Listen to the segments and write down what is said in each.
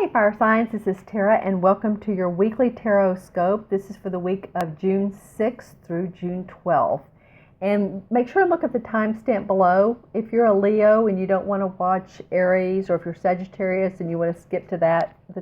Hey Fire Signs, this is Tara and welcome to your weekly tarot scope. This is for the week of June 6th through June 12th. And make sure to look at the timestamp below. If you're a Leo and you don't want to watch Aries, or if you're Sagittarius and you want to skip to that, the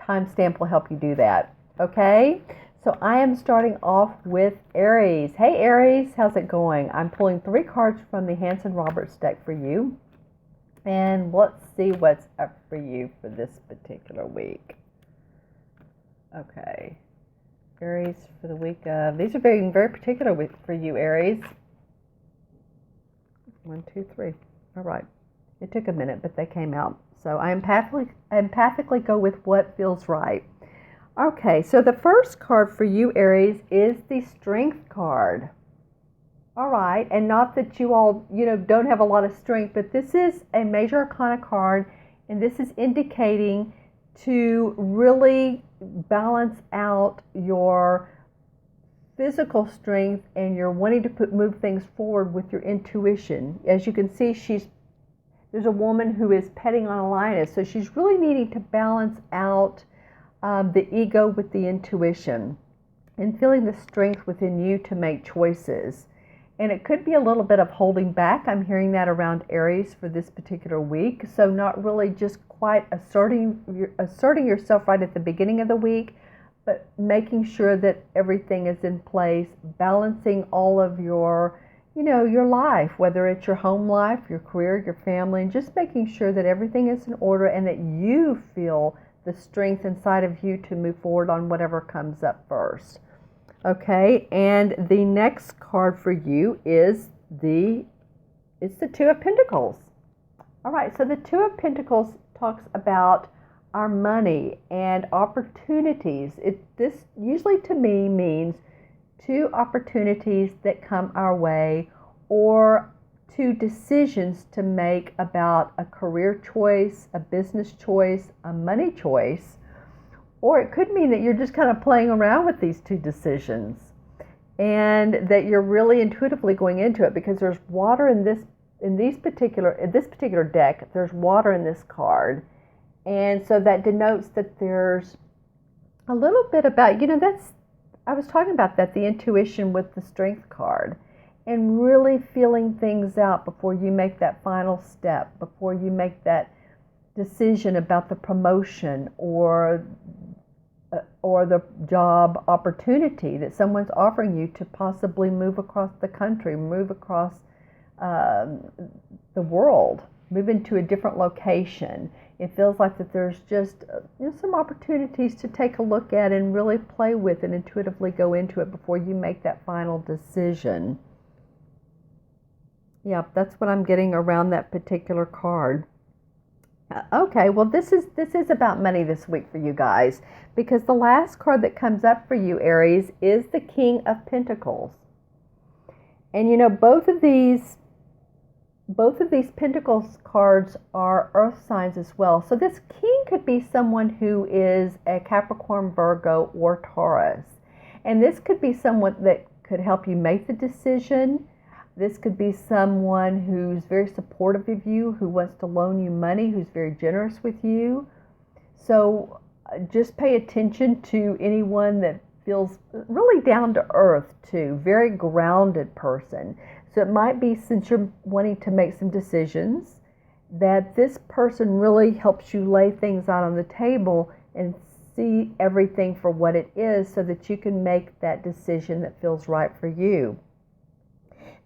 timestamp will help you do that. Okay, so I am starting off with Aries. Hey Aries, how's it going? I'm pulling 3 cards from the Hanson Roberts deck for you. And let's see what's up for you for this particular week. Okay. Aries for the week of, these are very, very particular for you, Aries. 1, 2, 3. All right. It took a minute, but they came out. So I empathically go with what feels right. Okay, so the first card for you, Aries, is the Strength card. All right, and not that you all, don't have a lot of strength, but this is a major arcana card, and this is indicating to really balance out your physical strength and you're wanting to move things forward with your intuition. As you can see, there's a woman who is petting on a lioness, so she's really needing to balance out the ego with the intuition and feeling the strength within you to make choices. And it could be a little bit of holding back. I'm hearing that around Aries for this particular week. So not really just quite asserting yourself right at the beginning of the week, but making sure that everything is in place, balancing all of your life, whether it's your home life, your career, your family, and just making sure that everything is in order and that you feel the strength inside of you to move forward on whatever comes up first. Okay, and the next card for you is the 2 of Pentacles. All right, so the 2 of Pentacles talks about our money and opportunities. This usually to me means 2 opportunities that come our way, or 2 decisions to make about a career choice, a business choice, a money choice. Or it could mean that you're just kind of playing around with these 2 decisions and that you're really intuitively going into it, because there's water in this particular deck. There's water in this card. And so that denotes that there's a little bit about, I was talking about that, the intuition with the Strength card, and really feeling things out before you make that final step, before you make that decision about the promotion or the job opportunity that someone's offering you to possibly move across the country, move across the world, move into a different location. It feels like that there's just some opportunities to take a look at and really play with and intuitively go into it before you make that final decision. Yeah, that's what I'm getting around that particular card. Okay, well this is about money this week for you guys, because the last card that comes up for you, Aries, is the King of Pentacles. And both of these Pentacles cards are earth signs as well. So this king could be someone who is a Capricorn, Virgo, or Taurus. And this could be someone that could help you make the decision. This could be someone who's very supportive of you, who wants to loan you money, who's very generous with you. So just pay attention to anyone that feels really down to earth too, very grounded person. So it might be, since you're wanting to make some decisions, that this person really helps you lay things out on the table and see everything for what it is, so that you can make that decision that feels right for you.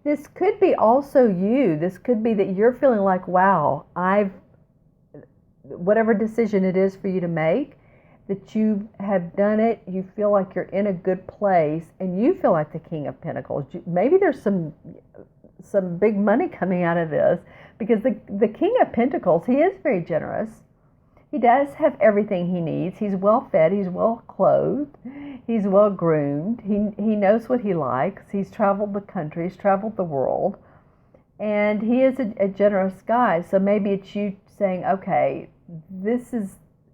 This could be also you. This could be that you're feeling like, wow, whatever decision it is for you to make, that you have done it, you feel like you're in a good place, and you feel like the King of Pentacles. Maybe there's some big money coming out of this, because the King of Pentacles, he is very generous. He does have everything he needs. He's well fed, he's well clothed, he's well groomed, he knows what he likes, he's traveled the country, he's traveled the world, and he is a generous guy. So maybe it's you saying, okay,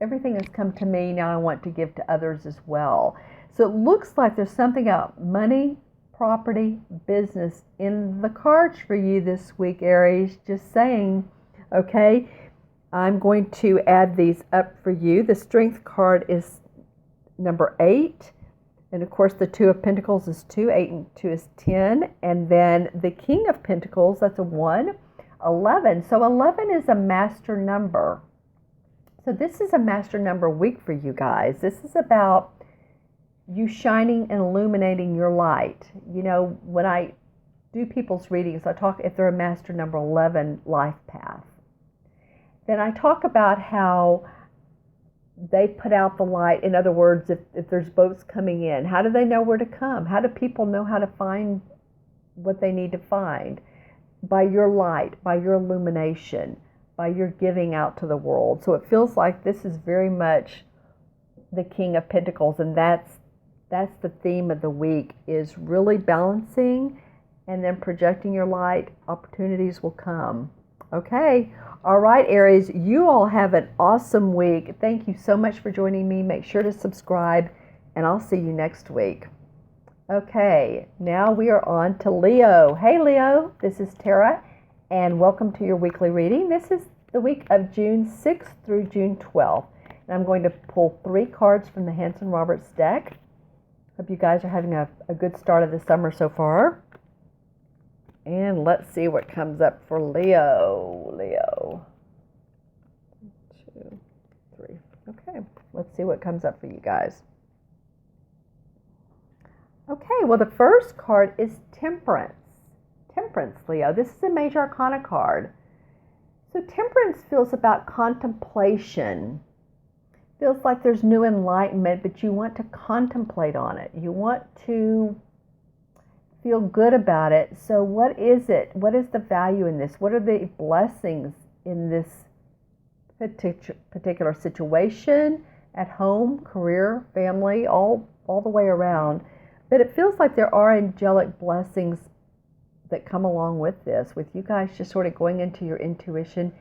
everything has come to me, now I want to give to others as well. So it looks like there's something about money, property, business in the cards for you this week, Aries. Just saying, okay? I'm going to add these up for you. The Strength card is number 8. And of course, the Two of Pentacles is 2. 8 and 2 is 10. And then the King of Pentacles, that's a 1. 11. So 11 is a master number. So this is a master number week for you guys. This is about you shining and illuminating your light. You know, when I do people's readings, I talk if they're a master number 11 life path. Then I talk about how they put out the light. In other words, if there's boats coming in, how do they know where to come? How do people know how to find what they need to find? By your light, by your illumination, by your giving out to the world. So it feels like this is very much the King of Pentacles, and that's the theme of the week, is really balancing and then projecting your light. Opportunities will come. Okay. All right, Aries, you all have an awesome week. Thank you so much for joining me. Make sure to subscribe, and I'll see you next week. Okay, now we are on to Leo. Hey, Leo, this is Tara, and welcome to your weekly reading. This is the week of June 6th through June 12th, and I'm going to pull 3 cards from the Hanson Roberts deck. Hope you guys are having a good start of the summer so far. And let's see what comes up for Leo. Leo. 1, 2, 3. Okay, let's see what comes up for you guys. Okay, well, the first card is Temperance. Temperance, Leo. This is a major arcana card. So Temperance feels about contemplation. Feels like there's new enlightenment, but you want to contemplate on it. You want to feel good about it. So what is it? What is the value in this? What are the blessings in this particular situation, at home, career, family, all the way around? But it feels like there are angelic blessings that come along with this, with you guys just sort of going into your intuition,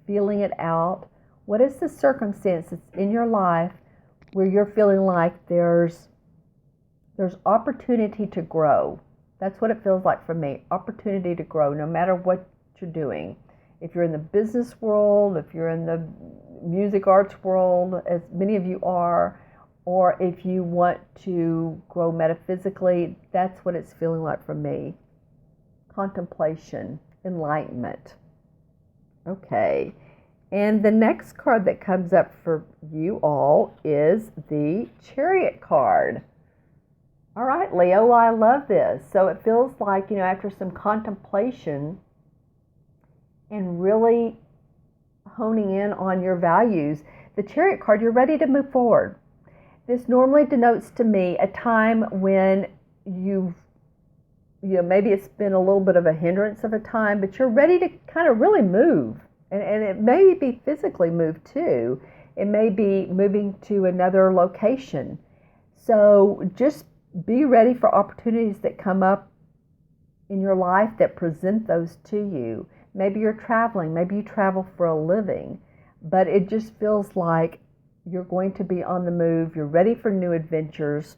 feeling it out. What is the circumstance that's in your life where you're feeling like there's opportunity to grow? That's what it feels like for me, opportunity to grow, no matter what you're doing. If you're in the business world, if you're in the music arts world, as many of you are, or if you want to grow metaphysically, that's what it's feeling like for me. Contemplation, enlightenment. Okay, and the next card that comes up for you all is the Chariot card. All right, Leo, well, I love this. So it feels like, after some contemplation and really honing in on your values, the Chariot card, you're ready to move forward. This normally denotes to me a time when maybe it's been a little bit of a hindrance of a time, but you're ready to kind of really move. And it may be physically move too. It may be moving to another location. So just be ready for opportunities that come up in your life that present those to you. Maybe you're traveling, maybe you travel for a living, but it just feels like you're going to be on the move. You're ready for new adventures,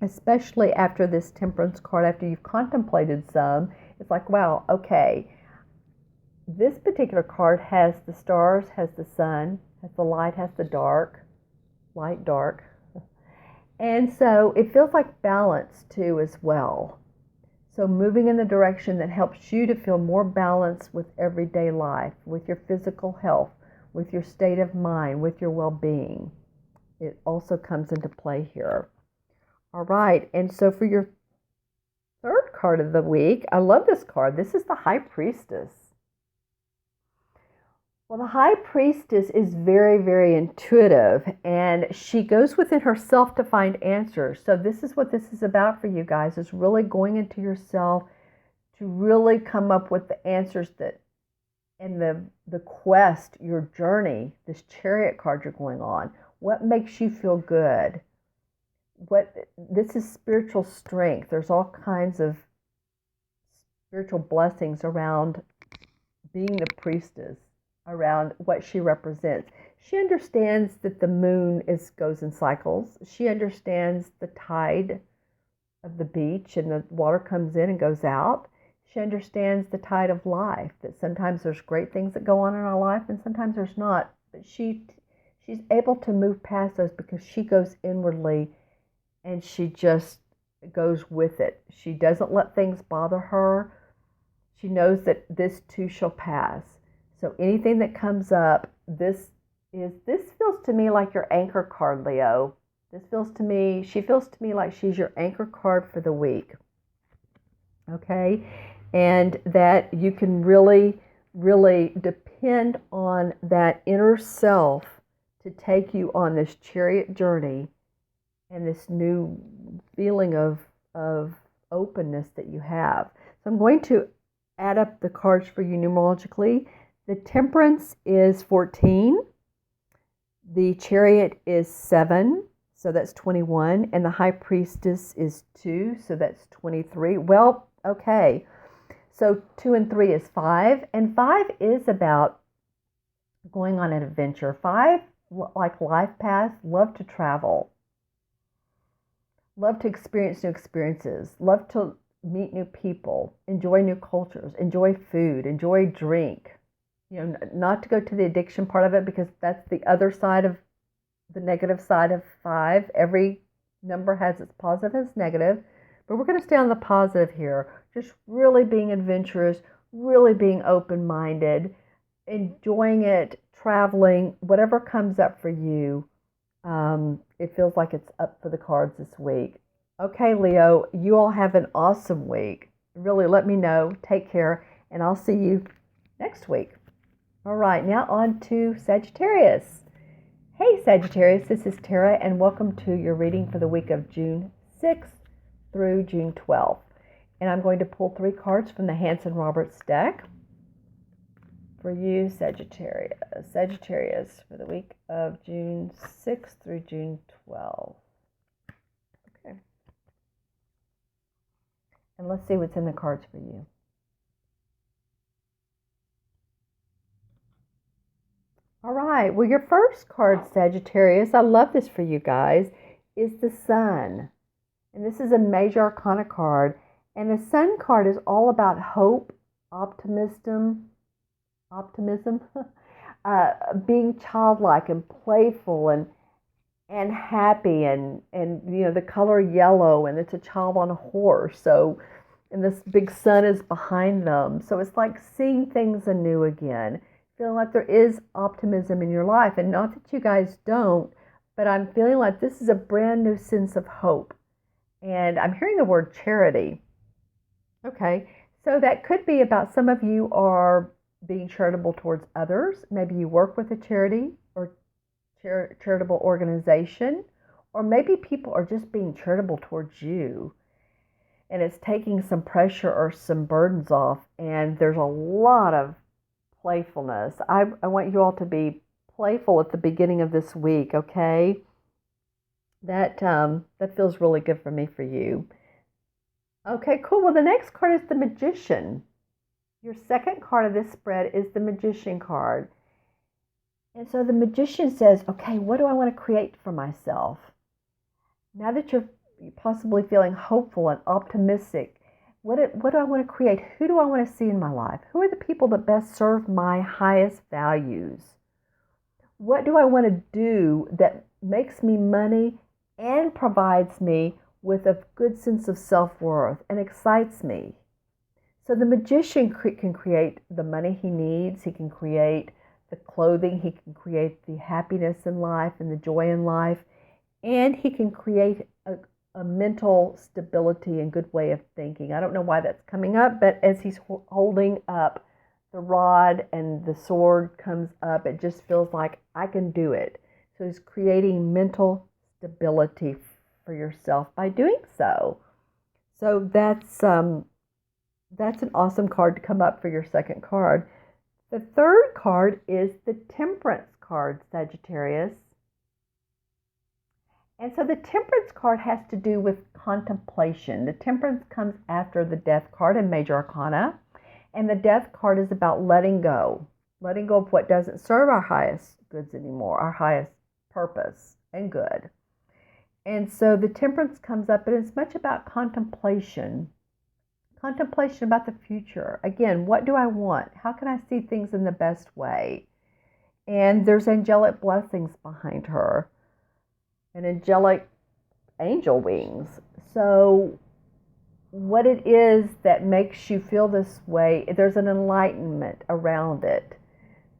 especially after this Temperance card, after you've contemplated some. It's like, wow, okay, this particular card has the stars, has the sun, has the light, has the dark, light, dark. And so it feels like balance too as well. So moving in the direction that helps you to feel more balanced with everyday life, with your physical health, with your state of mind, with your well-being. It also comes into play here. All right, and so for your third card of the week, I love this card. This is the High Priestess. Well, the High Priestess is very, very intuitive, and she goes within herself to find answers. So this is what this is about for you guys, is really going into yourself to really come up with the answers that, in the quest, your journey, this Chariot card you're going on. What makes you feel good? This is spiritual strength. There's all kinds of spiritual blessings around being the priestess, around what she represents. She understands that the moon goes in cycles. She understands the tide of the beach, and the water comes in and goes out. She understands the tide of life, that sometimes there's great things that go on in our life and sometimes there's not. But she's able to move past those because she goes inwardly and she just goes with it. She doesn't let things bother her. She knows that this too shall pass. So anything that comes up, this feels to me like your anchor card, Leo. She feels to me like she's your anchor card for the week. Okay? And that you can really, really depend on that inner self to take you on this chariot journey and this new feeling of openness that you have. So I'm going to add up the cards for you numerologically. The Temperance is 14. The Chariot is 7, so that's 21. And the High Priestess is 2, so that's 23. Well, okay. So 2 and 3 is 5. And 5 is about going on an adventure. 5, like life paths, love to travel. Love to experience new experiences. Love to meet new people. Enjoy new cultures. Enjoy food. Enjoy drink. Not to go to the addiction part of it because that's the other side of the negative side of 5. Every number has its positive and its negative, but we're going to stay on the positive here. Just really being adventurous, really being open-minded, enjoying it, traveling, whatever comes up for you. It feels like it's up for the cards this week. Okay, Leo, you all have an awesome week. Really, let me know. Take care, and I'll see you next week. All right, now on to Sagittarius. Hey, Sagittarius, this is Tara, and welcome to your reading for the week of June 6th through June 12th. And I'm going to pull 3 cards from the Hanson-Roberts deck for you, Sagittarius. Sagittarius for the week of June 6th through June 12th. Okay. And let's see what's in the cards for you. All right, well, your first card, Sagittarius, I love this for you guys, is the Sun. And this is a major arcana card. And the Sun card is all about hope, optimism, being childlike and playful and happy and the color yellow, and it's a child on a horse. So, and this big sun is behind them. So it's like seeing things anew again. Feeling like there is optimism in your life, and not that you guys don't, but I'm feeling like this is a brand new sense of hope. And I'm hearing the word charity. Okay, so that could be about some of you are being charitable towards others. Maybe you work with a charity or charitable organization, or maybe people are just being charitable towards you. And it's taking some pressure or some burdens off, and there's a lot of playfulness. I want you all to be playful at the beginning of this week, okay? That feels really good for me for you. Okay, cool. Well, the next card is the Magician. Your second card of this spread is the Magician card. And so the Magician says, okay, what do I want to create for myself? Now that you're possibly feeling hopeful and optimistic, what do I want to create? Who do I want to see in my life? Who are the people that best serve my highest values? What do I want to do that makes me money and provides me with a good sense of self-worth and excites me? So the Magician can create the money he needs. He can create the clothing. He can create the happiness in life and the joy in life. And he can create a mental stability and good way of thinking. I don't know why that's coming up, but as he's holding up the rod and the sword comes up, it just feels like I can do it. So he's creating mental stability for yourself by doing so. So that's an awesome card to come up for your second card. The third card is the Temperance card, Sagittarius. And so the Temperance card has to do with contemplation. The Temperance comes after the Death card in Major Arcana. And the Death card is about letting go of what doesn't serve our highest goods anymore, our highest purpose and good. And so the Temperance comes up, and it's much about contemplation. contemplation about the future. Again, what do I want? How can I see things in the best way? And there's angelic blessings behind her and angelic angel wings. So what it is that makes you feel this way, there's an enlightenment around it.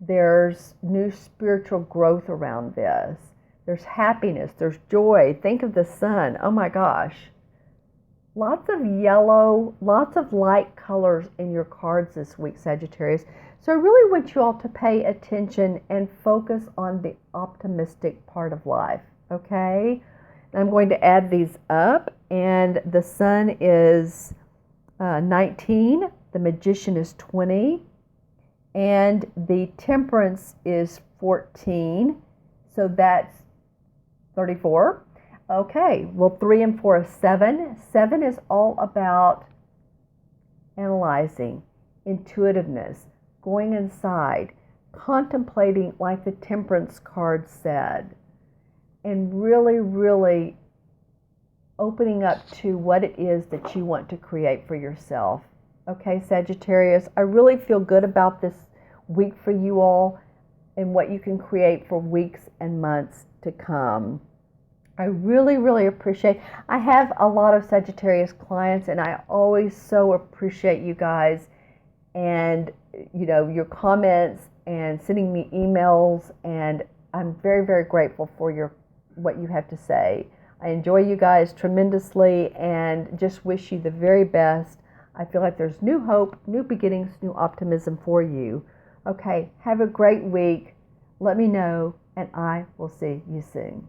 There's new spiritual growth around this. There's happiness, there's joy. Think of the sun. Oh my gosh. Lots of yellow, lots of light colors in your cards this week, Sagittarius. So I really want you all to pay attention and focus on the optimistic part of life, okay? And I'm going to add these up, and the sun is 19, the magician is 20, and the temperance is 14, so that's 34. Okay, well, 3 and 4 is 7. 7 is all about analyzing, intuitiveness, going inside, contemplating like the temperance card said, and really, really opening up to what it is that you want to create for yourself. Okay, Sagittarius, I really feel good about this week for you all and what you can create for weeks and months to come. I really, really appreciate. I have a lot of Sagittarius clients, and I always so appreciate you guys and, you know, your comments and sending me emails, and I'm very, very grateful for what you have to say. I enjoy you guys tremendously and just wish you the very best. I feel like there's new hope, new beginnings, new optimism for you. Okay, have a great week. Let me know, and I will see you soon.